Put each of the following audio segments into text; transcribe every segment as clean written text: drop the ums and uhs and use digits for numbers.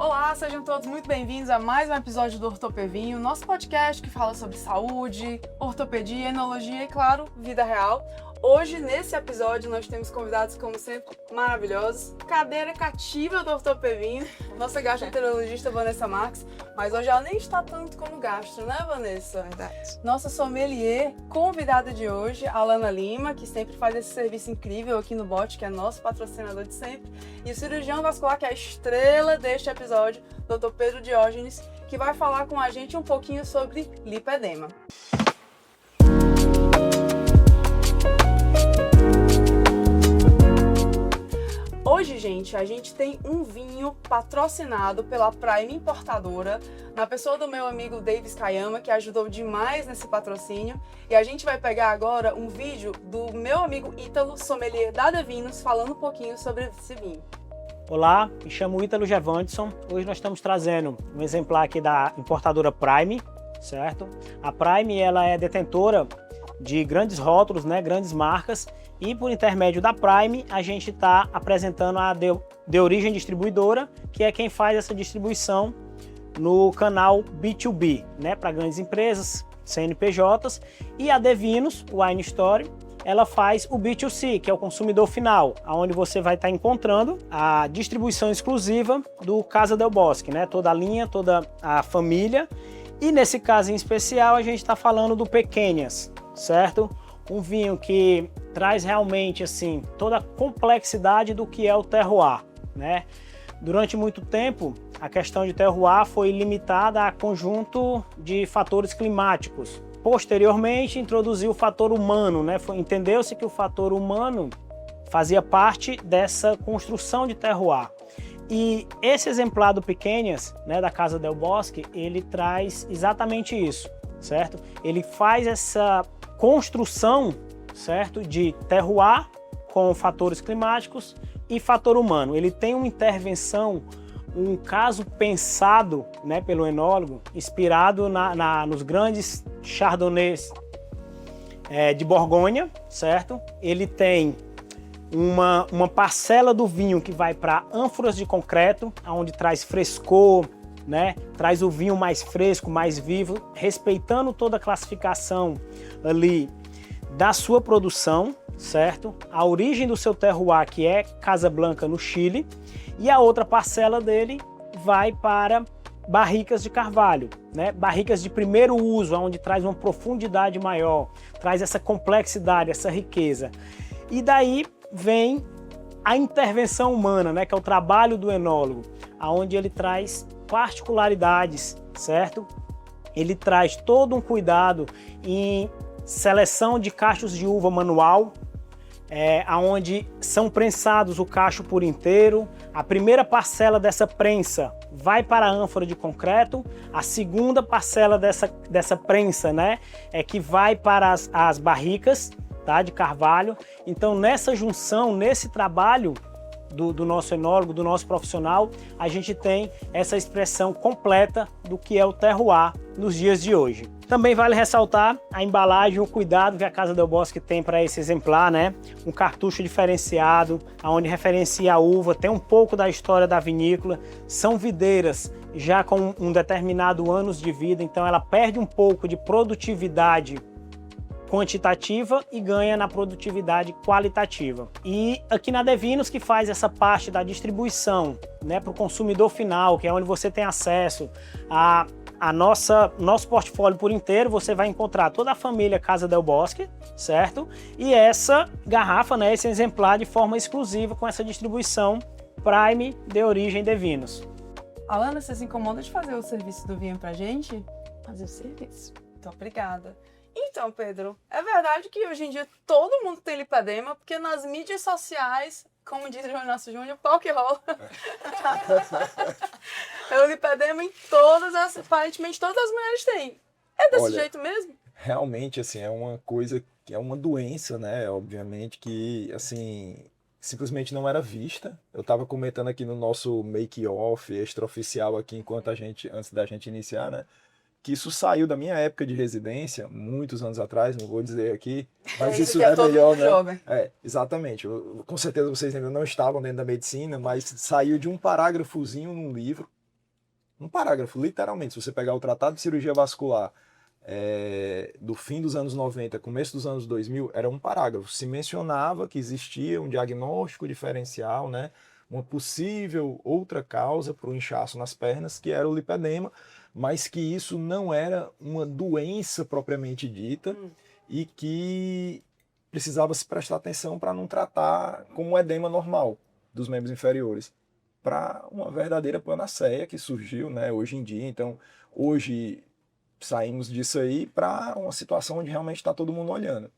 Olá, sejam todos muito bem-vindos a mais um episódio do Ortopevinho, nosso podcast que fala sobre saúde, ortopedia, enologia e, claro, vida real. Hoje, nesse episódio, nós temos convidados, como sempre, maravilhosos. Cadeira cativa do Ortopevinho, nossa gastroenterologista Vanessa Marques, mas hoje ela nem está tanto como gastro, né, Vanessa? Verdade. Nossa sommelier, convidada de hoje, Alana Lima, que sempre faz esse serviço incrível aqui no Bote, que é nosso patrocinador de sempre, e o cirurgião vascular, que é a estrela deste episódio, Dr. Pedro Diógenes, que vai falar com a gente um pouquinho sobre lipedema. Hoje, gente, a gente tem um vinho patrocinado pela Prime Importadora, na pessoa do meu amigo Davis Kayama, que ajudou demais nesse patrocínio. E a gente vai pegar agora um vídeo do meu amigo Ítalo, sommelier da Devinos, falando um pouquinho sobre esse vinho. Olá, me chamo Ítalo Gervandson. Hoje nós estamos trazendo um exemplar aqui da importadora Prime, certo? A Prime, ela é detentora de grandes rótulos, né, grandes marcas, e por intermédio da Prime a gente está apresentando a De Origem Distribuidora, que é quem faz essa distribuição no canal B2B, né, para grandes empresas, CNPJs, e a Devinos, Wine Store, ela faz o B2C, que é o consumidor final, onde você vai estar encontrando a distribuição exclusiva do Casa del Bosque, né, toda a linha, toda a família, e nesse caso em especial a gente está falando do Pequenas, certo? Um vinho que traz realmente assim toda a complexidade do que é o terroir, né? Durante muito tempo, a questão de terroir foi limitada a conjunto de fatores climáticos. Posteriormente, introduziu o fator humano, né? Entendeu-se que o fator humano fazia parte dessa construção de terroir. E esse exemplar do Pequenas, né, da Casa del Bosque, ele traz exatamente isso, certo? Ele faz essa construção, certo, de terroir com fatores climáticos e fator humano. Ele tem uma intervenção, um caso pensado, né, pelo enólogo, inspirado nos grandes chardonnays de Borgonha, certo? Ele tem uma parcela do vinho que vai para ânforas de concreto, onde traz frescor, né? Traz o vinho mais fresco, mais vivo, respeitando toda a classificação ali da sua produção, certo? A origem do seu terroir, que é Casablanca, no Chile, e a outra parcela dele vai para barricas de carvalho, né? Barricas de primeiro uso, onde traz uma profundidade maior, traz essa complexidade, essa riqueza. E daí vem a intervenção humana, né? Que é o trabalho do enólogo, onde ele traz particularidades, certo? Ele traz todo um cuidado em seleção de cachos de uva manual, onde são prensados o cacho por inteiro. A primeira parcela dessa prensa vai para a ânfora de concreto, a segunda parcela dessa prensa, né, que vai para as barricas, tá, de carvalho. Então, nessa junção, nesse trabalho do nosso enólogo, do nosso profissional, a gente tem essa expressão completa do que é o terroir nos dias de hoje. Também vale ressaltar a embalagem, o cuidado que a Casa del Bosque tem para esse exemplar, né? Um cartucho diferenciado, onde referencia a uva, tem um pouco da história da vinícola. São videiras já com um determinado anos de vida, então ela perde um pouco de produtividade quantitativa e ganha na produtividade qualitativa. E aqui na Devinos, que faz essa parte da distribuição, né, para o consumidor final, que é onde você tem acesso a nosso portfólio por inteiro, você vai encontrar toda a família Casa del Bosque, certo? E essa garrafa, né, esse exemplar de forma exclusiva com essa distribuição Prime de Origem Devinos. Alana, você se incomoda de fazer o serviço do vinho pra gente? Fazer o serviço. Então, obrigada. Então, Pedro, é verdade que hoje em dia todo mundo tem lipedema, porque nas mídias sociais, como diz o nosso Júnior, pau que rola. O lipedema em aparentemente todas as mulheres têm. É desse jeito mesmo? Realmente, assim, é uma coisa, que é uma doença, né? Obviamente que, assim, simplesmente não era vista. Eu estava comentando aqui no nosso make-off extraoficial aqui, antes da gente iniciar, né? Que isso saiu da minha época de residência, muitos anos atrás, não vou dizer aqui, mas isso é melhor, né? Jovem. Exatamente. Com certeza vocês ainda não estavam dentro da medicina, mas saiu de um parágrafozinho num livro, Um parágrafo, literalmente. Se você pegar o Tratado de Cirurgia Vascular do fim dos anos 90, começo dos anos 2000, era um parágrafo. Se mencionava que existia um diagnóstico diferencial, né? Uma possível outra causa para o inchaço nas pernas, que era o lipedema, mas que isso não era uma doença propriamente dita e que precisava se prestar atenção para não tratar como um edema normal dos membros inferiores, para uma verdadeira panaceia que surgiu, né, hoje em dia. Então, hoje saímos disso aí para uma situação onde realmente está todo mundo olhando.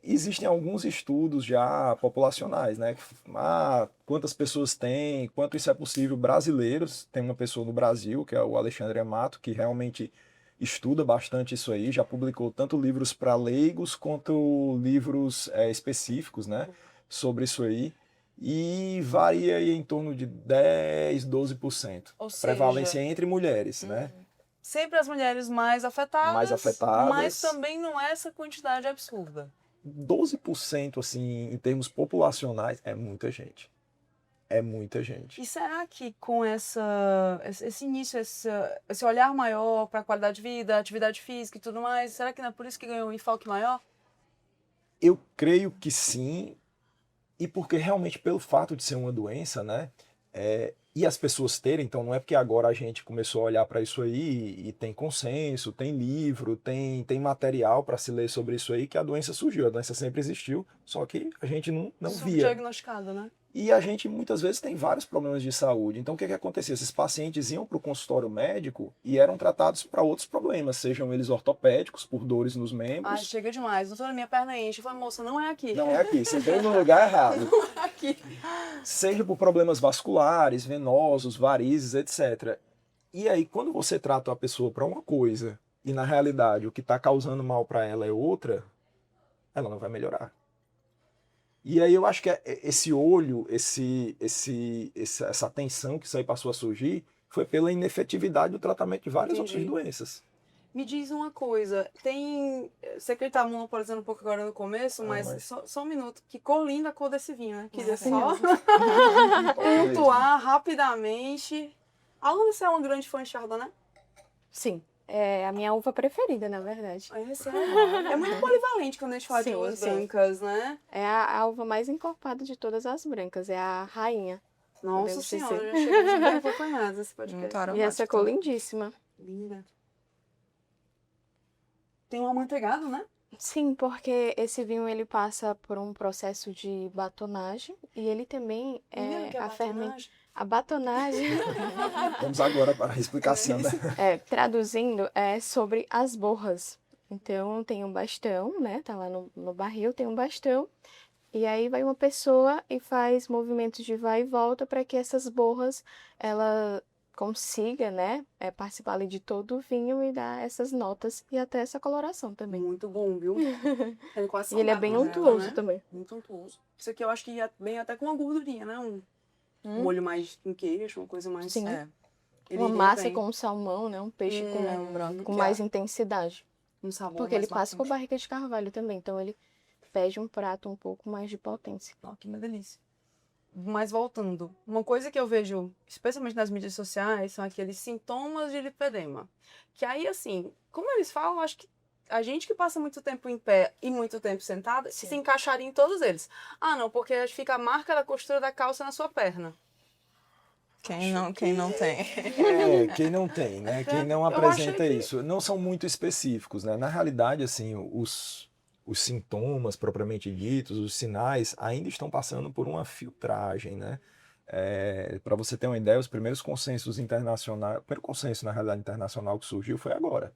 Existem alguns estudos já populacionais, né? Quantas pessoas tem, quanto isso é possível. Brasileiros, tem uma pessoa no Brasil, que é o Alexandre Amato, que realmente estuda bastante isso aí, já publicou tanto livros para leigos quanto livros específicos, né, sobre isso aí, e varia aí em torno de 10, 12%. Ou seja, prevalência entre mulheres, né? Sempre as mulheres mais afetadas, mas também não é essa quantidade absurda. 12%, assim, em termos populacionais, é muita gente. É muita gente. E será que com esse início, esse olhar maior para a qualidade de vida, atividade física e tudo mais, será que não é por isso que ganhou um enfoque maior? Eu creio que sim, e porque realmente pelo fato de ser uma doença, né, e as pessoas terem, então não é porque agora a gente começou a olhar para isso aí e tem consenso, tem livro, tem material para se ler sobre isso aí, que a doença surgiu. A doença sempre existiu, só que a gente não via. Diagnosticado, né? E a gente muitas vezes tem vários problemas de saúde. Então o que acontecia? Esses pacientes iam para o consultório médico e eram tratados para outros problemas, sejam eles ortopédicos, por dores nos membros. Ai, chega demais. Doutora, minha perna enche. Eu falei, moça, não é aqui. Não é aqui, você veio no lugar errado. Não é aqui. Seja por problemas vasculares, venosos, varizes, etc. E aí, quando você trata a pessoa para uma coisa e na realidade o que está causando mal para ela é outra, ela não vai melhorar. E aí eu acho que esse olho, essa atenção que isso aí passou a surgir foi pela inefetividade do tratamento de várias outras doenças. Me diz uma coisa, você que estava monopolizando um pouco agora no começo, mas só um minuto, que cor linda a cor desse vinho, né? Queria só pontuar rapidamente. A Ana, você é uma grande fã de Chardonnay? Sim, é a minha uva preferida, na verdade. É muito polivalente quando a gente fala de uvas brancas, né? É a uva mais encorpada de todas as brancas, é a rainha. Nossa senhora, já chegou de bem acompanhada esse podcast. E essa cor lindíssima. Linda. Tem um amanteigado, né? Sim, porque esse vinho ele passa por um processo de batonagem e ele também a batonagem. Vamos agora para a explicação. Traduzindo, é sobre as borras. Então tem um bastão, né? Tá lá no barril, tem um bastão. E aí vai uma pessoa e faz movimentos de vai e volta para que essas borras ela consiga, né, participar ali de todo o vinho e dar essas notas e até essa coloração também. Muito bom, viu? E ele é bem untuoso também. Muito untuoso. Isso aqui eu acho que ia bem até com uma gordurinha, né? Um molho mais em queijo, uma coisa mais... Sim. Uma massa com salmão, né? Um peixe com mais intensidade. Um sabor porque ele passa por barriga de carvalho também, então ele pede um prato um pouco mais de potência. Que uma delícia. Mas voltando, uma coisa que eu vejo, especialmente nas mídias sociais, são aqueles sintomas de lipedema. Que aí, assim, como eles falam, acho que a gente que passa muito tempo em pé e muito tempo sentada, se encaixaria em todos eles. Ah, não, porque fica a marca da costura da calça na sua perna. Quem não tem. Quem não tem, né? Quem não apresenta isso. Não são muito específicos, né? Na realidade, assim, os sintomas propriamente ditos, os sinais, ainda estão passando por uma filtragem, né? Para você ter uma ideia, os primeiros consensos internacionais, o primeiro consenso, na realidade, internacional que surgiu foi agora.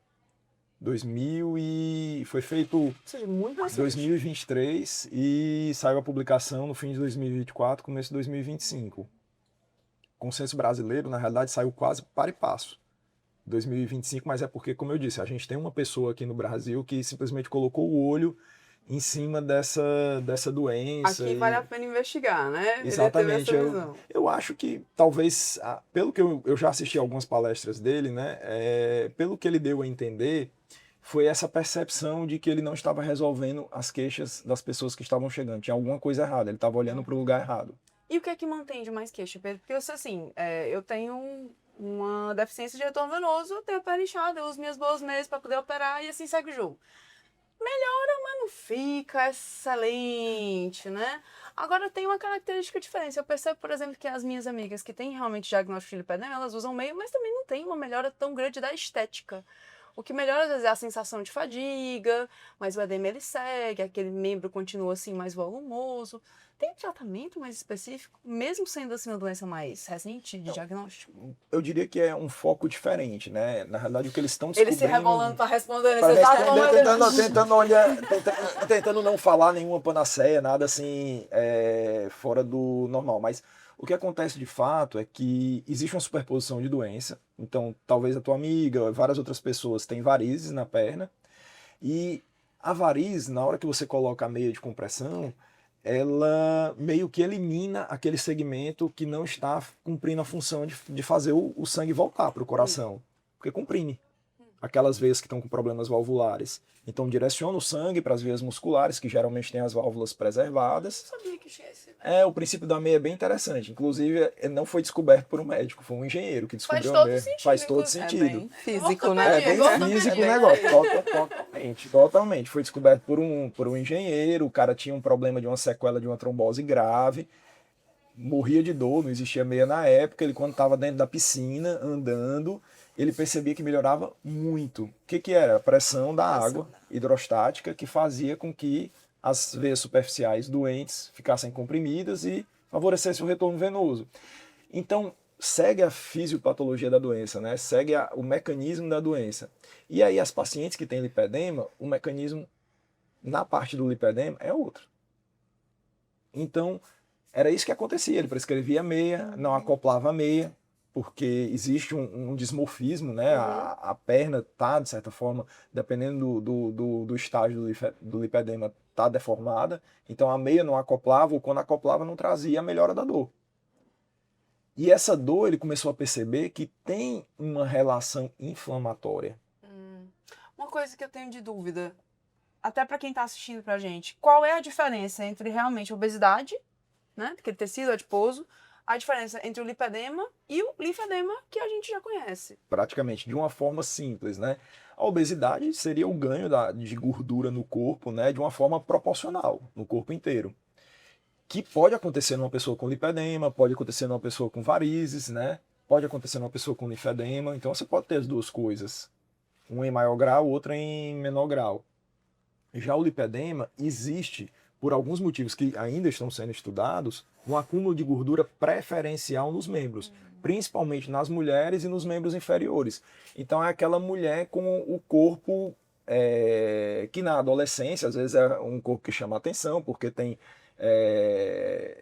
Foi feito em 2023 e saiu a publicação no fim de 2024, começo de 2025. O consenso brasileiro, na realidade, saiu quase para e passo. 2025, mas é porque, como eu disse, a gente tem uma pessoa aqui no Brasil que simplesmente colocou o olho em cima dessa doença. Aqui vale a pena investigar, né? Exatamente. Eu acho que talvez, pelo que eu já assisti algumas palestras dele, né? Pelo que ele deu a entender, foi essa percepção de que ele não estava resolvendo as queixas das pessoas que estavam chegando. Tinha alguma coisa errada, ele estava olhando para o lugar errado. E o que é que mantém de mais queixa, Pedro? Porque, assim, eu tenho uma uma deficiência de retorno venoso, eu tenho a perna inchada, eu uso minhas boas meias para poder operar e assim segue o jogo. Melhora, mas não fica excelente, né? Agora tem uma característica diferente. Eu percebo, por exemplo, que as minhas amigas que têm realmente diagnóstico de lipedema, elas usam meio, mas também não tem uma melhora tão grande da estética. O que melhora às vezes é a sensação de fadiga, mas o edema ele segue, aquele membro continua assim mais volumoso. Tem um tratamento mais específico, mesmo sendo assim uma doença mais recente de diagnóstico? Eu diria que é um foco diferente, né? Na realidade, o que eles estão Ele descobrindo... se rebolando para responder Para nesse responder, tentando olhar, tentando não falar nenhuma panaceia, nada assim fora do normal. Mas o que acontece de fato é que existe uma superposição de doença. Então, talvez a tua amiga, várias outras pessoas têm varizes na perna. E a variz, na hora que você coloca a meia de compressão, ela meio que elimina aquele segmento que não está cumprindo a função de fazer o sangue voltar para o coração. Porque comprime aquelas veias que estão com problemas valvulares. Então direciona o sangue para as veias musculares, que geralmente têm as válvulas preservadas. Eu sabia que tinha esse. O princípio da meia é bem interessante. Inclusive, não foi descoberto por um médico, foi um engenheiro que Faz descobriu a todo meia. sentido, Faz todo inclusive. sentido. É bem físico, né? É bem físico o negócio, totalmente. Foi descoberto por um engenheiro, o cara tinha um problema de uma sequela de uma trombose grave, morria de dor, não existia meia na época, ele quando estava dentro da piscina, andando, ele percebia que melhorava muito. O que era? A pressão da água hidrostática que fazia com que as veias superficiais doentes ficassem comprimidas e favorecesse o retorno venoso. Então, segue a fisiopatologia da doença, né? Segue o mecanismo da doença. E aí, as pacientes que têm lipedema, o mecanismo na parte do lipedema é outro. Então, era isso que acontecia. Ele prescrevia meia, não acoplava a meia, porque existe um dismorfismo, né? A perna está, de certa forma, dependendo do estágio do lipedema, está deformada. Então, a meia não acoplava, ou quando acoplava, não trazia a melhora da dor. E essa dor, ele começou a perceber que tem uma relação inflamatória. Uma coisa que eu tenho de dúvida, até para quem está assistindo pra gente, qual é a diferença entre realmente obesidade, né, aquele tecido adiposo, a diferença entre o lipedema e o linfedema que a gente já conhece? Praticamente, de uma forma simples, né? A obesidade seria o ganho de gordura no corpo, né, de uma forma proporcional, no corpo inteiro. Que pode acontecer numa pessoa com lipedema, pode acontecer numa pessoa com varizes, né? Pode acontecer numa pessoa com linfedema. Então você pode ter as duas coisas. Uma em maior grau, outra em menor grau. Já o lipedema existe, por alguns motivos que ainda estão sendo estudados, um acúmulo de gordura preferencial nos membros, principalmente nas mulheres e nos membros inferiores. Então é aquela mulher com o corpo que na adolescência, às vezes é um corpo que chama atenção, porque tem...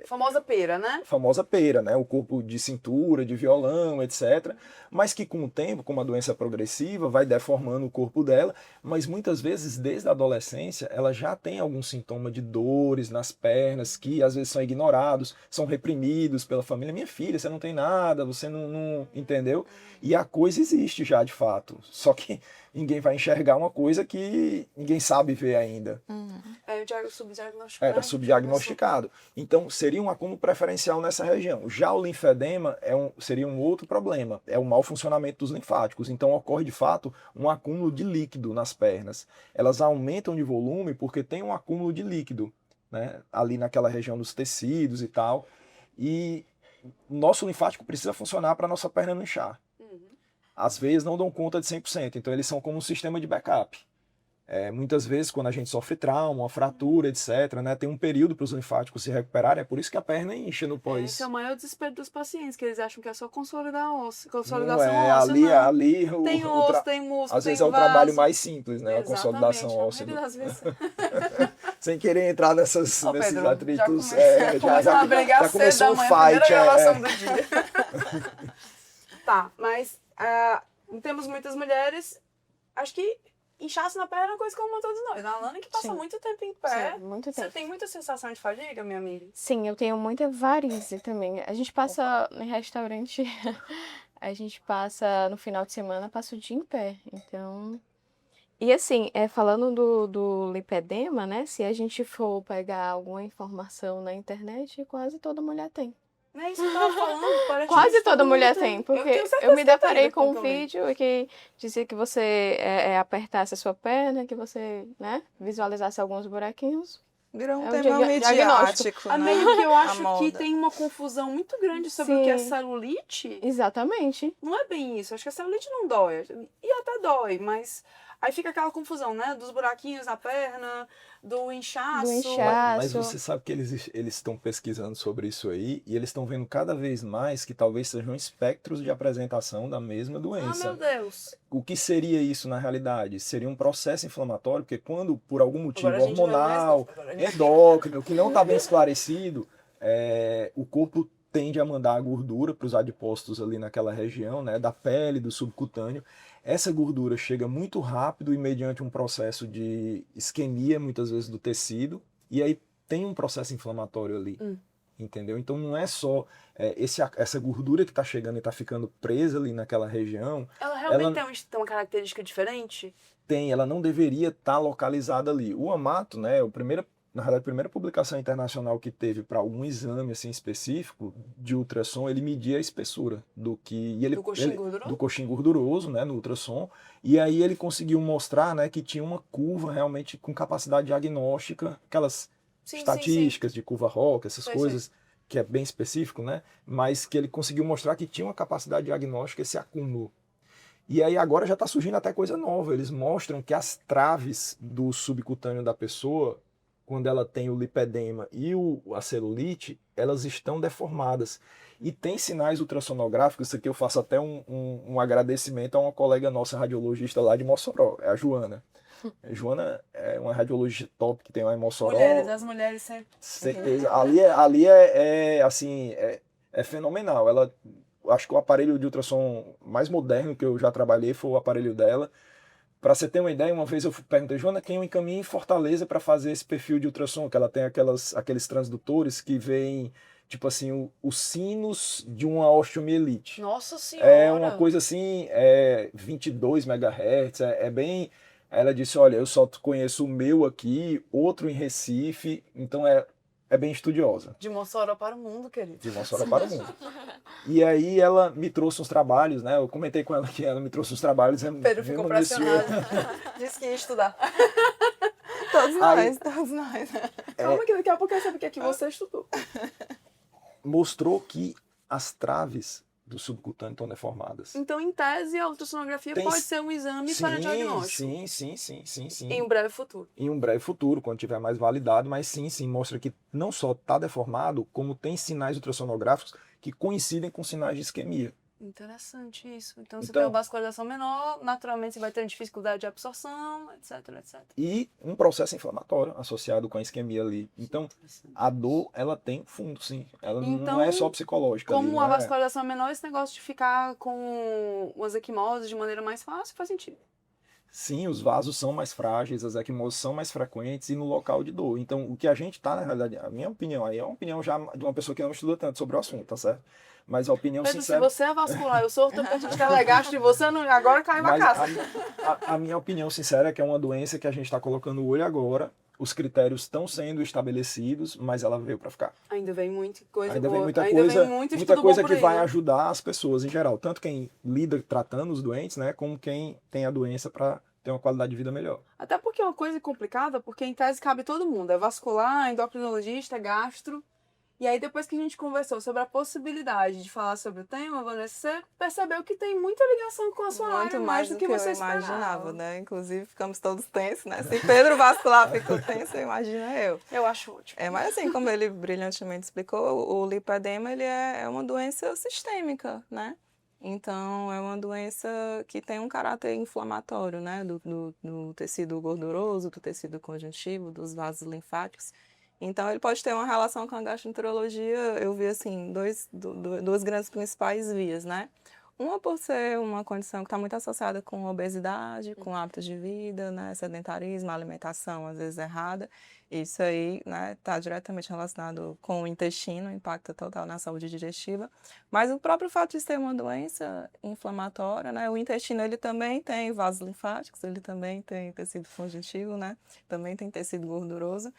Famosa pera, né? famosa pera, né? O corpo de cintura, de violão, etc. Mas que com o tempo, como a doença é progressiva, vai deformando o corpo dela, mas muitas vezes, desde a adolescência, ela já tem algum sintoma de dores nas pernas, que às vezes são ignorados, são reprimidos pela família. Minha filha, você não tem nada, você não entendeu? E a coisa existe já, de fato. Só que ninguém vai enxergar uma coisa que ninguém sabe ver ainda. É o subdiagnóstico. Era subdiagnosticado. Então, seria um acúmulo preferencial nessa região. Já o linfedema seria um outro problema. É o mau funcionamento dos linfáticos. Então, ocorre, de fato, um acúmulo de líquido nas pernas. Elas aumentam de volume porque tem um acúmulo de líquido, né? Ali naquela região dos tecidos e tal. E nosso linfático precisa funcionar para a nossa perna não inchar. As veias não dão conta de 100%. Então, eles são como um sistema de backup. Muitas vezes, quando a gente sofre trauma, uma fratura, etc., né, tem um período para os linfáticos se recuperarem. É por isso que a perna incha no pós. Esse é o maior desespero dos pacientes, que eles acham que é só consolidar osso, Não consolidação é, óssea. ali, não. ali Tem osso, tem músculo, às vezes tem é o trabalho vaso. mais simples, né? A consolidação Exatamente, óssea. a maioria das vezes. Sem querer entrar nesses Ó, Pedro, atritos. começou a brigar já cedo começou da o manhã, fight. primeira gravação do dia. Tá, mas temos muitas mulheres, acho que inchaço na perna é uma coisa comum a todos nós. A Alana que passa Sim. muito tempo em pé. Sim, muito Você tempo. tem muita sensação de fadiga, minha amiga? Sim, eu tenho muita varize também. A gente passa em restaurante, a gente passa no final de semana, passa o dia em pé. Então. E assim, falando do lipedema, né? Se a gente for pegar alguma informação na internet, quase toda mulher tem. Não é isso que eu tava falando, parece Quase que toda todo mulher mundo tem, Eu porque tenho certeza eu me que tem, deparei com um também. vídeo que dizia que você apertasse a sua perna, que você, né, visualizasse alguns buraquinhos. Virou um É um tema diagnóstico. midiático, Ah, né? meio que eu A acho que moda. tem uma confusão muito grande sobre o que é Sim. celulite. Exatamente. Não é bem isso. Acho que a celulite não dói. E até dói, mas aí fica aquela confusão, né? Dos buraquinhos na perna, do inchaço. Do inchaço. Mas você sabe que eles estão pesquisando sobre isso aí e eles estão vendo cada vez mais que talvez sejam espectros de apresentação da mesma Ah, doença. meu Deus. O que seria isso na realidade? Seria um processo inflamatório, porque quando, por algum motivo Agora a gente vai mais hormonal, agora a gente- endócrino, que não está bem esclarecido, o corpo tende a mandar a gordura para os adipócitos ali naquela região, né, da pele, do subcutâneo. Essa gordura chega muito rápido e mediante um processo de isquemia, muitas vezes, do tecido, e aí tem um processo inflamatório ali. Entendeu? Então não é só essa gordura que está chegando e está ficando presa ali naquela região, Ela realmente Ela- tem uma característica diferente? ela não deveria estar localizada ali. O Amato, né, na realidade, a primeira publicação internacional que teve para algum exame assim específico de ultrassom, ele media a espessura do coxim gorduroso, né, no ultrassom, e aí ele conseguiu mostrar, né, que tinha uma curva realmente com capacidade diagnóstica, aquelas estatísticas de curva Rock, essas Sei, coisas que é bem específico, né, mas que ele conseguiu mostrar que tinha uma capacidade diagnóstica esse acúmulo. E aí agora já está surgindo até coisa nova. Eles mostram que as traves do subcutâneo da pessoa, quando ela tem o lipedema e a celulite, elas estão deformadas. E tem sinais ultrassonográficos, isso aqui eu faço até um agradecimento a uma colega nossa radiologista lá de Mossoró, é a Joana. A Joana é uma radiologista top que tem lá em Mossoró. As mulheres sempre. Certeza. Ali assim, é fenomenal. Ela, acho que o aparelho de ultrassom mais moderno que eu já trabalhei foi o aparelho dela. Para você ter uma ideia, uma vez eu perguntei, Joana, quem eu encaminho em Fortaleza para fazer esse perfil de ultrassom? Que ela tem aqueles transdutores que veem, tipo assim, os sinos de uma osteomielite. Nossa Senhora. É uma coisa assim, 22 MHz, é bem... Ela disse, olha, eu só conheço o meu aqui, outro em Recife, então é bem estudiosa. De Mossoró para o mundo, querido. De Mossoró para o mundo. E aí ela me trouxe uns trabalhos, né? Eu comentei com ela que ela me trouxe uns trabalhos. Pedro ficou pressionado. Disse que ia estudar. Todos Aí- nós. Calma que daqui a pouco eu saber o que é que você estudou. Mostrou que as traves do subcutâneo estão deformadas. Então, em tese, a ultrassonografia Tem- pode ser um exame para diagnóstico. Sim. Em um breve futuro. Em um breve futuro, quando tiver mais validado, mas sim, mostra que não só está deformado, como tem sinais ultrassonográficos que coincidem com sinais de isquemia. Interessante isso. Então, se Então- tem uma vascularização menor, naturalmente você vai ter dificuldade de absorção, etc. E um processo inflamatório associado com a isquemia ali. Então, a dor, ela tem fundo, sim. Ela Então, não é só psicológica. ali, Como não a é- vascularização é menor, esse negócio de ficar com umas equimoses de maneira mais fácil faz sentido. Sim, os vasos são mais frágeis, as equimoses são mais frequentes e no local de dor. Então, o que a gente está, na realidade, a minha opinião, aí é uma opinião já de uma pessoa que não estuda tanto sobre o assunto, tá certo? Mas a opinião Pedro, sincera... se você é vascular, eu sou ortopedista telegastro e você não, agora caiu a Mas casa. a minha opinião sincera é que é uma doença que a gente está colocando o olho agora, os critérios estão sendo estabelecidos, mas ela veio para ficar. Ainda vem muita coisa Ainda vem boa. muita Ainda coisa, vem muito muita estudo coisa bom que por aí, vai né? ajudar as pessoas em geral, tanto quem lida tratando os doentes, né, como quem tem a doença para ter uma qualidade de vida melhor. Até porque é uma coisa complicada, porque em tese cabe todo mundo. É vascular, endocrinologista, gastro. E aí depois que a gente conversou sobre a possibilidade de falar sobre o tema, Vanessa, você percebeu que tem muita ligação com a sua área, Muito mais do que você eu esperava. imaginava, né? Inclusive, ficamos todos tensos, né? Se Pedro Vascular ficou tenso, imagina eu. Eu acho ótimo. Mas assim, como ele brilhantemente explicou, o lipedema ele é uma doença sistêmica, né? Então, é uma doença que tem um caráter inflamatório, né? Do tecido gorduroso, do tecido conjuntivo, dos vasos linfáticos. Então, ele pode ter uma relação com a gastroenterologia, eu vi, assim, duas grandes principais vias, né? Uma por ser uma condição que está muito associada com obesidade, com hábitos de vida, né? Sedentarismo, alimentação, às vezes, errada. Isso aí, né, está diretamente relacionado com o intestino, impacta total na saúde digestiva. Mas o próprio fato de ser uma doença inflamatória, né? O intestino, ele também tem vasos linfáticos, ele também tem tecido conjuntivo, né? Também tem tecido gorduroso.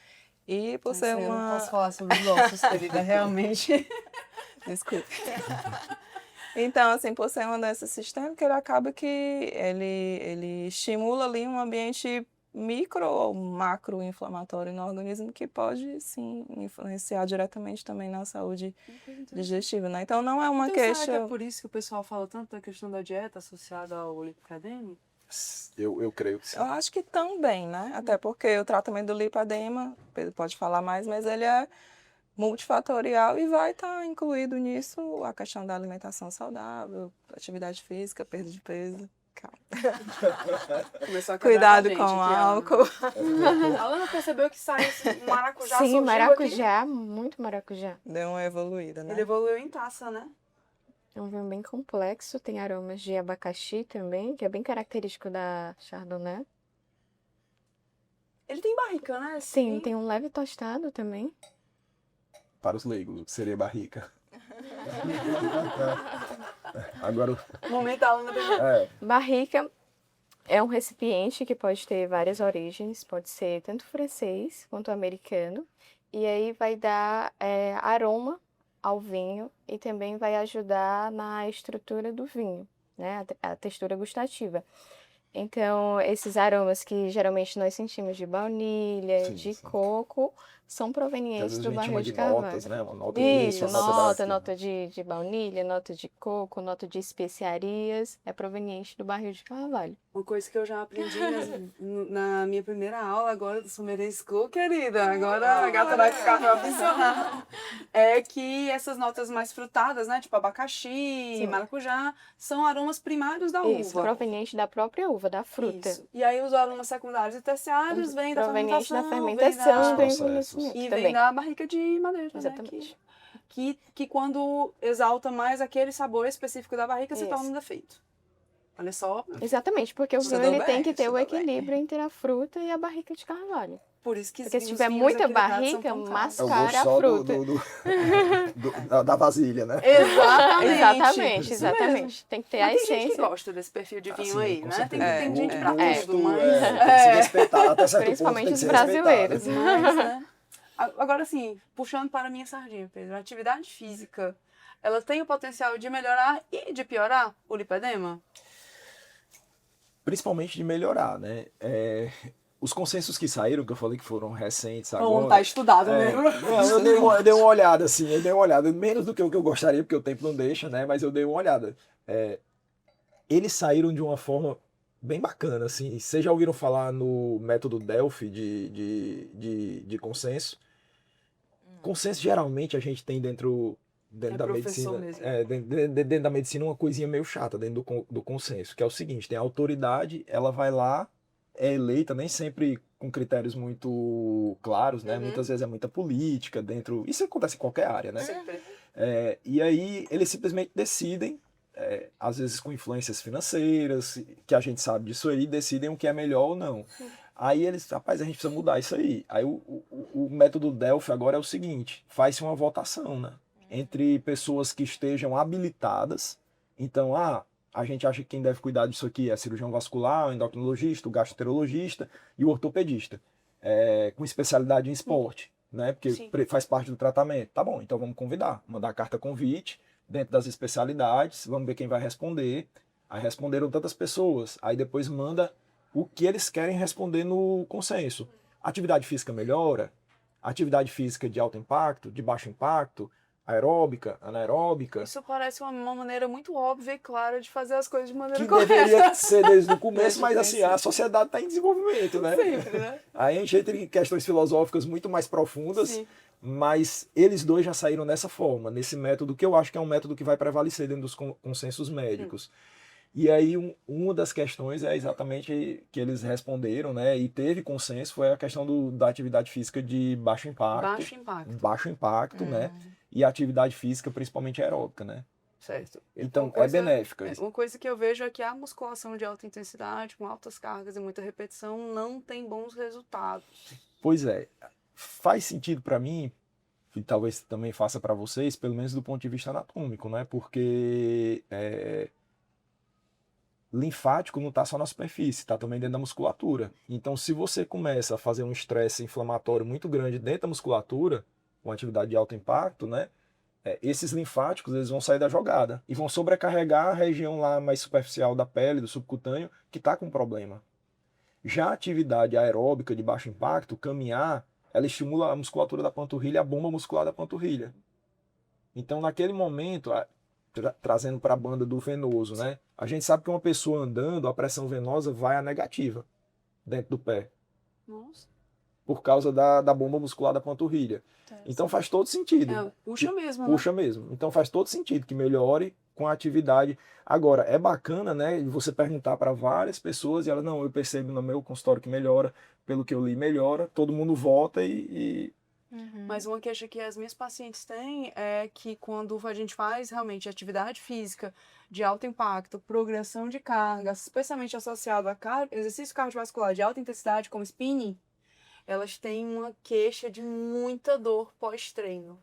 E por ser Eu não uma... posso falar sobre os ossos, querida, realmente. Desculpa. Então, assim, por ser uma doença sistêmica, ele acaba que ele estimula ali um ambiente micro ou macro inflamatório no organismo que pode, sim, influenciar diretamente também na saúde digestiva, né? Então, não é uma Então, será queixa... que é por isso que o pessoal fala tanto da questão da dieta associada ao lipedema? Eu creio que sim. Eu acho que também, né? Até porque o tratamento do lipedema, Pedro pode falar mais, mas ele é multifatorial e vai estar incluído nisso a questão da alimentação saudável, atividade física, perda de peso. Calma. Começou a quebrar Cuidado a gente com o aqui, álcool. A Ana percebeu que saiu um maracujá, Sim, surgiu maracujá, muito maracujá. Deu uma evoluída, aqui. né? Ele evoluiu em taça, né? É um vinho bem complexo, tem aromas de abacaxi também, que é bem característico da Chardonnay. Ele tem barrica, né? esse Sim, vinho? tem um leve tostado também. Para os leigos, seria barrica. Agora, Momento da Ana bebeu. Barrica é um recipiente que pode ter várias origens, pode ser tanto francês quanto americano, e aí vai dar aroma ao vinho e também vai ajudar na estrutura do vinho, né? A textura gustativa. Então, esses aromas que geralmente nós sentimos de baunilha, Sim, de sim. coco, são que às provenientes vezes do a gente chama barril de de carvalho. notas, né? Uma nota Isso, disso, uma nota, daquilo. nota de baunilha, nota de coco, nota de especiarias, é proveniente do barril de carvalho. Uma coisa que eu já aprendi na minha primeira aula agora do Sommelier School, querida. Agora a gata vai ficar profissional. É que essas notas mais frutadas, né? Tipo abacaxi, Sim. maracujá, são aromas primários da Isso, uva. proveniente da própria uva, da fruta. Isso. E aí os aromas secundários e terciários vêm da Proveniente fermentação, da fermentação e do Processos. envelhecimento e também. vem da barrica de madeira, Exatamente. né? Que quando exalta mais aquele sabor específico da barrica, se Isso. torna um defeito. Olha só, Exatamente, porque o vinho Estudou ele tem bem, que ter o estudou bem. equilíbrio entre a fruta e a barrica de carvalho. por isso que Porque se os tiver vinhos muita equilibrados são barrica, tão caros. mas- É o Cara, gosto a só fruta. da vasilha, né? Exatamente. Exatamente, Isso exatamente. mesmo. Tem que ter Mas a tem gente que essência. gosta desse perfil de vinho Assim, aí, com né? certeza. Tem gente pra gosto, tudo, mas... tem que se respeitar, até certo Principalmente ponto, os tem que ser brasileiros. respeitado. Mas, né? Agora, assim, puxando para a minha sardinha, Pedro, a atividade física, ela tem o potencial de melhorar e de piorar o lipedema? Principalmente de melhorar, né? Os consensos que saíram, que eu falei que foram recentes Vamos agora... tá estudado É, mesmo. não, eu dei uma olhada, assim, menos do que o que eu gostaria, porque o tempo não deixa, né? Mas eu dei uma olhada. Eles saíram de uma forma bem bacana, assim. Vocês já ouviram falar no método Delphi de consenso? Consenso, geralmente, a gente tem dentro da professor medicina... mesmo. Dentro da medicina, uma coisinha meio chata dentro do consenso, que é o seguinte, tem a autoridade, ela vai lá, é eleita, nem sempre com critérios muito claros, né? Uhum. Muitas vezes é muita política dentro... Isso acontece em qualquer área, né? Sempre. E aí eles simplesmente decidem, às vezes com influências financeiras, que a gente sabe disso aí, decidem o que é melhor ou não. Aí eles, rapaz, a gente precisa mudar isso aí. Aí o método Delphi agora é o seguinte, faz-se uma votação, né? Entre pessoas que estejam habilitadas. Então, a gente acha que quem deve cuidar disso aqui é cirurgião vascular, o endocrinologista, o gastroenterologista e o ortopedista, com especialidade em esporte, né? Porque Sim. faz parte do tratamento. Tá bom, então vamos convidar, mandar carta convite dentro das especialidades, vamos ver quem vai responder. Aí responderam tantas pessoas, aí depois manda o que eles querem responder no consenso. Atividade física melhora, atividade física de alto impacto, de baixo impacto, aeróbica, anaeróbica, Isso parece uma maneira muito óbvia e clara de fazer as coisas de maneira que correta. deveria ser desde o começo, Desde o mas assim, princípio. a sociedade está em desenvolvimento, né? Sempre, né? Aí a gente entra em questões filosóficas muito mais profundas, Sim. mas eles dois já saíram dessa forma, nesse método que eu acho que é um método que vai prevalecer dentro dos consensos médicos. E aí uma das questões é exatamente que eles responderam, né? E teve consenso, foi a questão da atividade física de baixo impacto. Baixo impacto. Baixo impacto, né? E a atividade física, principalmente aeróbica, né? Certo. Então, Uma coisa- é benéfica. Uma coisa que eu vejo é que a musculação de alta intensidade, com altas cargas e muita repetição, não tem bons resultados. Pois é, faz sentido para mim, e talvez também faça para vocês, pelo menos do ponto de vista anatômico, né? Porque linfático não está só na superfície, está também dentro da musculatura. Então, se você começa a fazer um estresse inflamatório muito grande dentro da musculatura, com atividade de alto impacto, né? esses linfáticos eles vão sair da jogada e vão sobrecarregar a região lá mais superficial da pele, do subcutâneo, que está com problema. Já a atividade aeróbica de baixo impacto, caminhar, ela estimula a musculatura da panturrilha, a bomba muscular da panturrilha. Então, naquele momento, trazendo para a banda do venoso, né? A gente sabe que uma pessoa andando, a pressão venosa vai a negativa dentro do pé, Nossa. por causa da bomba muscular da panturrilha. Então faz todo sentido. Puxa mesmo, Puxa mesmo. Então faz todo sentido que melhore com a atividade. Agora, é bacana, né, você perguntar para várias pessoas e ela, não, eu percebo no meu consultório que melhora, pelo que eu li, melhora, todo mundo volta e Mas uma queixa que as minhas pacientes têm é que quando a gente faz realmente atividade física de alto impacto, progressão de carga, especialmente associado a exercício cardiovascular de alta intensidade, como spinning, elas têm uma queixa de muita dor pós-treino.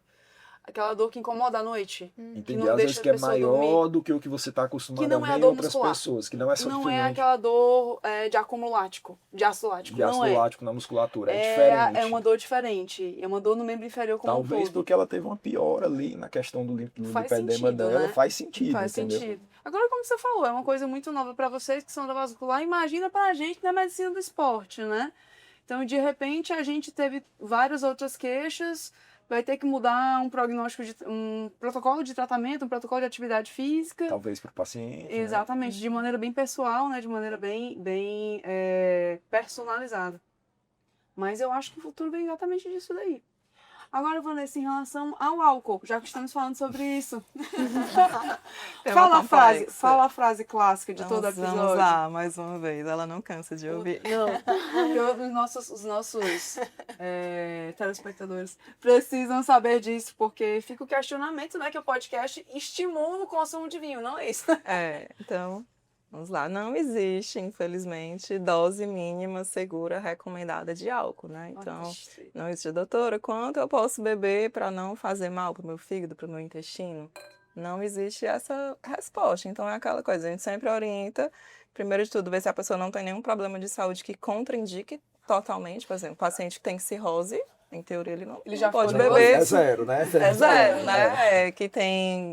Aquela dor que incomoda à noite. entendi. não Às vezes deixa a que é pessoa maior dormir. do que o que você está acostumado Que não a é a ver em dor outras muscular. pessoas, que não é Não é simplesmente aquela dor de acúmulo lático, de ácido lático. de ácido Não é. lático na musculatura, é diferente. É uma dor diferente. É uma dor no membro inferior como Talvez um todo. porque ela teve uma piora ali na questão do Faz lipedema sentido, dela, né? faz sentido, Faz entendeu? sentido. Agora, como você falou, é uma coisa muito nova para vocês que são da vascular. Imagina pra gente na medicina do esporte, né? Então, de repente, a gente teve várias outras queixas, vai ter que mudar um prognóstico, um protocolo de tratamento, um protocolo de atividade física. Talvez para o paciente. Né? Exatamente, de maneira bem pessoal, né? De maneira bem personalizada. Mas eu acho que o futuro vem exatamente disso daí. Agora, Vanessa, em relação ao álcool, já que estamos falando sobre isso. Tema complexo. Fala a frase clássica de todo episódio. Vamos lá, mais uma vez. Ela não cansa de ouvir. Não, porque os nossos telespectadores precisam saber disso, porque fica o questionamento, né, que o podcast estimula o consumo de vinho, não é isso? Então, vamos lá. Não existe, infelizmente, dose mínima segura recomendada de álcool, né? Então, não existe, doutora, quanto eu posso beber para não fazer mal para o meu fígado, para o meu intestino? Não existe essa resposta. Então, é aquela coisa, a gente sempre orienta, primeiro de tudo, ver se a pessoa não tem nenhum problema de saúde que contraindique totalmente. Por exemplo, paciente que tem cirrose, em teoria ele não já pode ficou beber. É zero, né? É zero, né? Que tem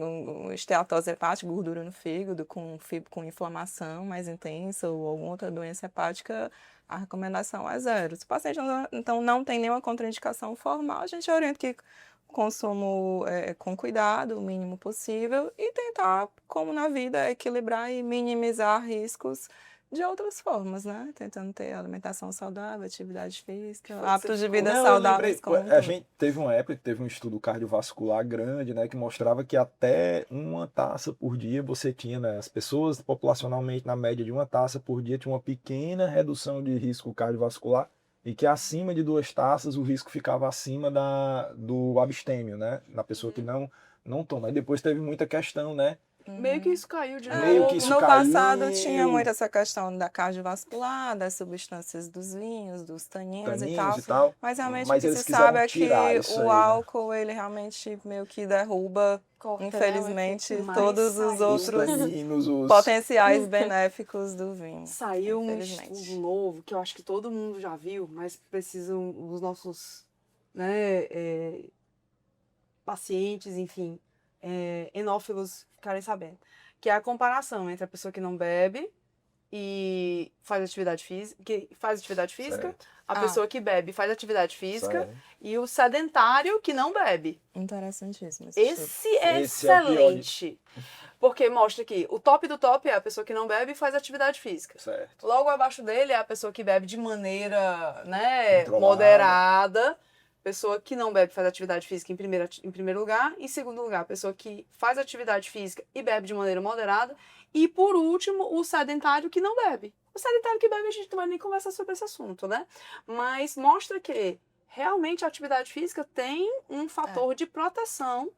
esteatose hepática, gordura no fígado, com inflamação mais intensa ou alguma outra doença hepática, a recomendação é zero. Se o paciente então não tem nenhuma contraindicação formal, a gente orienta que consumo com cuidado, o mínimo possível, e tentar, como na vida, equilibrar e minimizar riscos de outras formas, né? Tentando ter alimentação saudável, atividade física, hábitos de vida saudáveis. A gente teve uma época que teve um estudo cardiovascular grande, né, que mostrava que até uma taça por dia você tinha, né, as pessoas populacionalmente na média de uma taça por dia tinha uma pequena redução de risco cardiovascular e que acima de 2 taças o risco ficava acima do abstêmio, né, na pessoa que não toma. E depois teve muita questão, né? Meio que isso caiu de Meio novo. que isso No caiu. passado tinha muito essa questão da cardiovascular, das substâncias dos vinhos, dos taninos e tal. Mas realmente o que eles se sabe é quiseram que tirar isso o aí, né? álcool, ele realmente meio que derruba, Corta, né, o infelizmente, efeito todos os Os outros taninos, potenciais benéficos do vinho. Saiu um infelizmente. estudo novo que eu acho que todo mundo já viu, mas precisam os nossos, né, pacientes, enfim, enófilos ficarem sabendo. Que é a comparação entre a pessoa que não bebe e faz atividade física, Certo. a pessoa que bebe e faz atividade física Certo. e o sedentário que não bebe. Interessantíssimo esse estudo. Esse é Esse é o pior excelente. Porque mostra que o top do top é a pessoa que não bebe e faz atividade física. Certo. Logo abaixo dele é a pessoa que bebe de maneira, né, Controlada. moderada. Pessoa que não bebe e faz atividade física em primeiro lugar. Em segundo lugar, a pessoa que faz atividade física e bebe de maneira moderada. E por último, o sedentário que não bebe. O sedentário que bebe a gente não vai nem conversar sobre esse assunto, né? Mas mostra que realmente a atividade física tem um fator de proteção.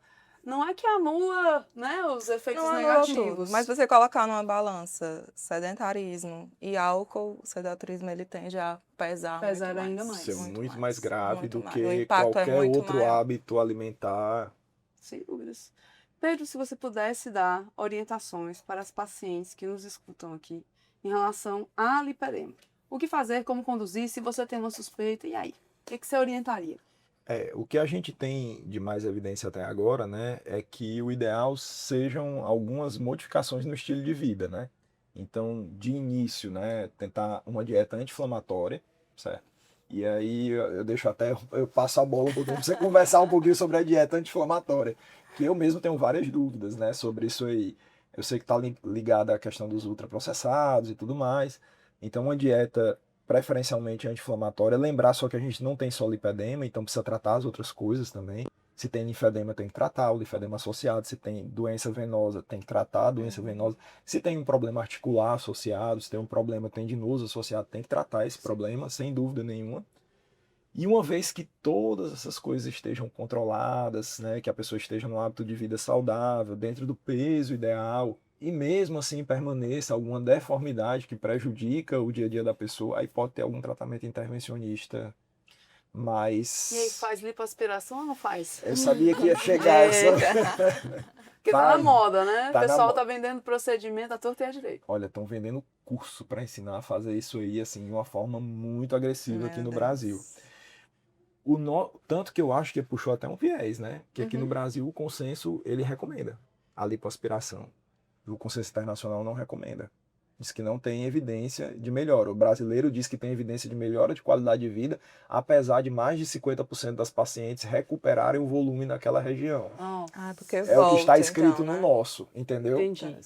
Não é que anula, né, os efeitos Não anula negativos. tudo, mas você colocar numa balança sedentarismo e álcool, o sedentarismo ele tende a pesar muito ainda mais. mais. Ser muito mais grave muito do mais. O que impacto é qualquer muito outro maior. hábito alimentar. Sem dúvidas. Pedro, se você pudesse dar orientações para as pacientes que nos escutam aqui em relação à lipedema. O que fazer, como conduzir, se você tem uma suspeita, e aí? O que você orientaria? O que a gente tem de mais evidência até agora, né, é que o ideal sejam algumas modificações no estilo de vida, né? Então, de início, né, tentar uma dieta anti-inflamatória, certo? E aí eu deixo até, eu passo a bola um pouquinho para você conversar um pouquinho sobre a dieta anti-inflamatória, que eu mesmo tenho várias dúvidas, né, sobre isso aí. Eu sei que está ligada à questão dos ultraprocessados e tudo mais. Então, uma dieta preferencialmente anti-inflamatória. Lembrar só que a gente não tem só lipedema, então precisa tratar as outras coisas também. Se tem linfedema, tem que tratar o linfedema associado. Se tem doença venosa, tem que tratar a doença venosa. Se tem um problema articular associado, se tem um problema tendinoso associado, tem que tratar esse problema, sem dúvida nenhuma. E uma vez que todas essas coisas estejam controladas, né, que a pessoa esteja no hábito de vida saudável, dentro do peso ideal, e mesmo assim permaneça alguma deformidade que prejudica o dia a dia da pessoa, aí pode ter algum tratamento intervencionista, mas... E aí, faz lipoaspiração ou não faz? Eu sabia que ia chegar essa... Porque tá na moda, né? Tá O na pessoal moda. tá vendendo procedimento à torta e à direita. Olha, estão vendendo curso para ensinar a fazer isso aí, assim, de uma forma muito agressiva aqui no Brasil. Tanto que eu acho que puxou até um viés, né? Que aqui no Brasil o consenso, ele recomenda a lipoaspiração. O consenso internacional não recomenda. Diz que não tem evidência de melhora. O brasileiro diz que tem evidência de melhora de qualidade de vida, apesar de mais de 50% das pacientes recuperarem o volume naquela região. Porque É o que está volta, escrito então, no né? nosso, entendeu? Entendi.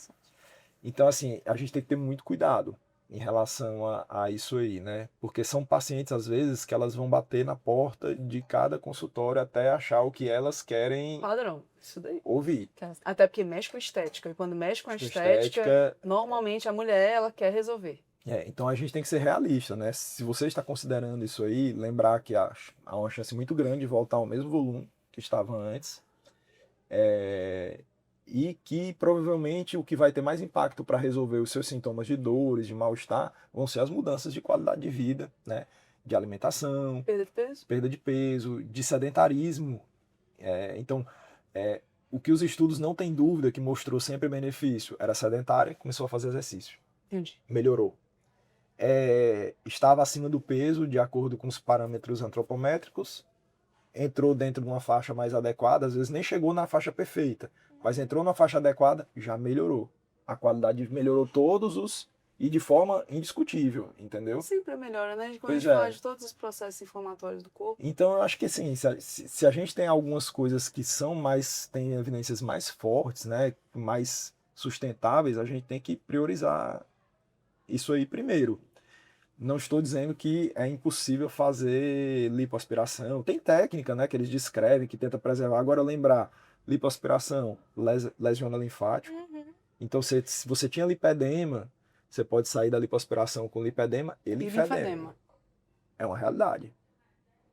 Então, assim, a gente tem que ter muito cuidado em relação a isso aí, né? Porque são pacientes, às vezes, que elas vão bater na porta de cada consultório até achar o que elas querem Padrão, isso daí. ouvir. Até porque mexe com estética. E quando mexe com a estética, normalmente a mulher, ela quer resolver. Então a gente tem que ser realista, né? Se você está considerando isso aí, lembrar que há uma chance muito grande de voltar ao mesmo volume que estava antes. E que provavelmente o que vai ter mais impacto para resolver os seus sintomas de dores, de mal-estar, vão ser as mudanças de qualidade de vida, né? De alimentação, perda de peso, de sedentarismo. Então, o que os estudos não têm dúvida que mostrou sempre benefício era sedentária, começou a fazer exercício. Entendi. Melhorou. Estava acima do peso, de acordo com os parâmetros antropométricos, entrou dentro de uma faixa mais adequada, às vezes nem chegou na faixa perfeita, mas entrou na faixa adequada, já melhorou. A qualidade melhorou e de forma indiscutível, entendeu? Sempre melhora, né? Quando Pois a gente fala de todos os processos inflamatórios do corpo. Então eu acho que assim, se a gente tem algumas coisas que têm evidências mais fortes, né, mais sustentáveis, a gente tem que priorizar isso aí primeiro. Não estou dizendo que é impossível fazer lipoaspiração. Tem técnica, né, que eles descrevem, que tenta preservar. Agora, lembrar, lipoaspiração lesiona linfático. Então, se você tinha lipedema, você pode sair da lipoaspiração com lipedema e linfedema. É uma realidade.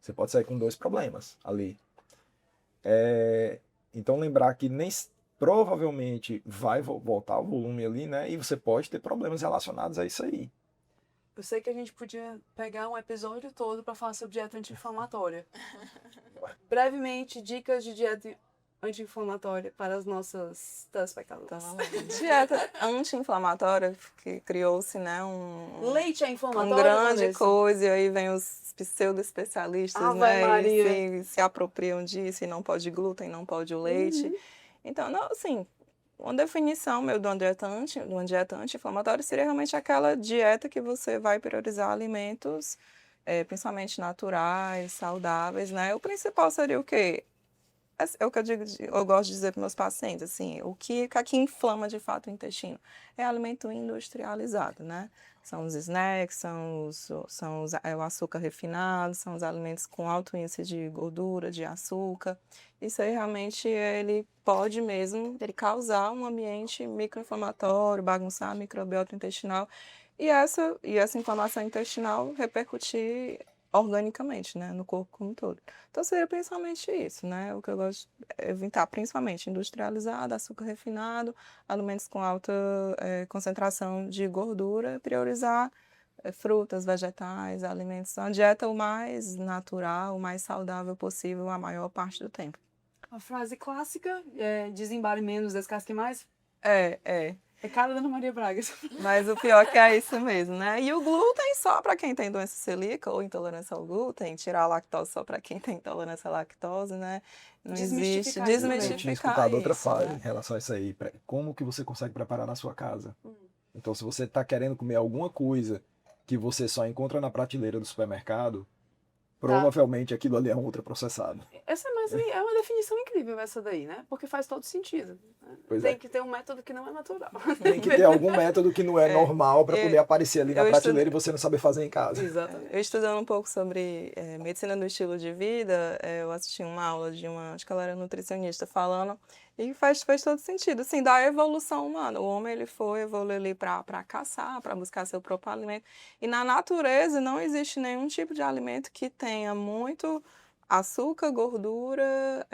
Você pode sair com 2 problemas ali. Então, lembrar que provavelmente vai voltar o volume ali, né, e você pode ter problemas relacionados a isso aí. Eu sei que a gente podia pegar um episódio todo para falar sobre dieta anti-inflamatória. Brevemente, dicas de dieta anti-inflamatória para as nossas telespectadoras. Dieta anti-inflamatória, que criou-se, né, Leite é inflamatório, grande Vanessa? coisa, e aí vem os pseudo-especialistas, né, Maria. e se apropriam disso, e não pode glúten, não pode o leite. Então, não, assim, uma definição meu de uma dieta anti-inflamatória seria realmente aquela dieta que você vai priorizar alimentos, principalmente naturais, saudáveis, né? O principal seria o quê? É o que eu gosto de dizer para meus pacientes, assim, o que inflama de fato o intestino é alimento industrializado, né? São os snacks, o açúcar refinado, são os alimentos com alto índice de gordura, de açúcar. Isso aí realmente ele pode mesmo causar um ambiente micro-inflamatório, bagunçar a microbiota intestinal e essa inflamação intestinal repercutir organicamente, né, no corpo como um todo. Então seria principalmente isso, né, o que eu gosto é evitar, principalmente industrializado, açúcar refinado, alimentos com alta concentração de gordura, priorizar frutas, vegetais, alimentos, uma dieta o mais natural, o mais saudável possível a maior parte do tempo. A frase clássica é desembale menos, descasque mais? É cara da Ana Maria Braga. Mas o pior que é isso mesmo, né? E o glúten só para quem tem doença celíaca ou intolerância ao glúten, tirar a lactose só para quem tem intolerância à lactose, né? Não existe. Desmistificar isso também. Eu tinha Desmistificar escutado outra isso, fala né? em relação a isso aí. Como que você consegue preparar na sua casa? Então, se você está querendo comer alguma coisa que você só encontra na prateleira do supermercado, provavelmente aquilo ali é um ultraprocessado. Essa é uma definição incrível essa daí, né? Porque faz todo sentido. Né? Pois Tem é. que ter um método que não é natural. Tem que ter algum método que não é normal para poder aparecer ali na eu prateleira e você não saber fazer em casa. Exatamente. Eu estudando um pouco sobre medicina do estilo de vida, eu assisti uma aula de acho que ela era nutricionista, falando, e faz todo sentido, assim, da evolução humana. O homem, ele foi evoluir ali para caçar, para buscar seu próprio alimento. E na natureza não existe nenhum tipo de alimento que tenha muito açúcar, gordura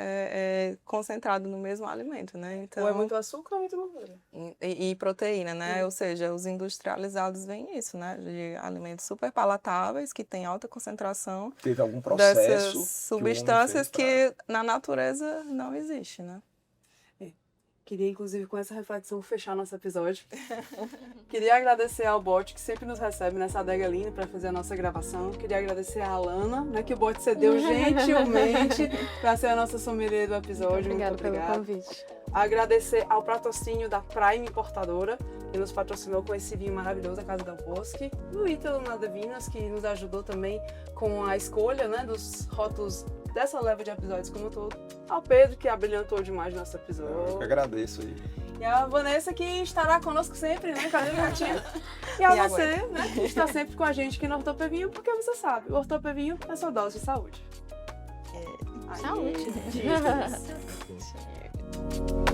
concentrado no mesmo alimento, né? Então, Ou é muito açúcar ou muito gordura. e proteína, né? Ou seja, os industrializados veem isso, né? De alimentos super palatáveis, que têm alta concentração Teve algum processo dessas que o homem substâncias fez que na natureza não existe, né? Queria, inclusive, com essa reflexão, fechar nosso episódio. Queria agradecer ao Bot, que sempre nos recebe nessa adega linda para fazer a nossa gravação. Queria agradecer a Alana, né, que o Bot cedeu gentilmente para ser a nossa sommelier do episódio. Obrigada Muito obrigada. pelo convite. Agradecer ao patrocínio da Prime Importadora, que nos patrocinou com esse vinho maravilhoso, a Casa Del Bosque. O Ítalo Nada Vinas, que nos ajudou também com a escolha, né, dos rótulos dessa leva de episódios como um todo. Ao Pedro, que abrilhantou demais nosso episódio. Eu que agradeço aí. E a Vanessa, que estará conosco sempre, né? Cadê o gatinho? E a você, né? Que está sempre com a gente aqui no Ortopevinho, porque você sabe, o Ortopevinho é sua dose de saúde. Saúde. Aí.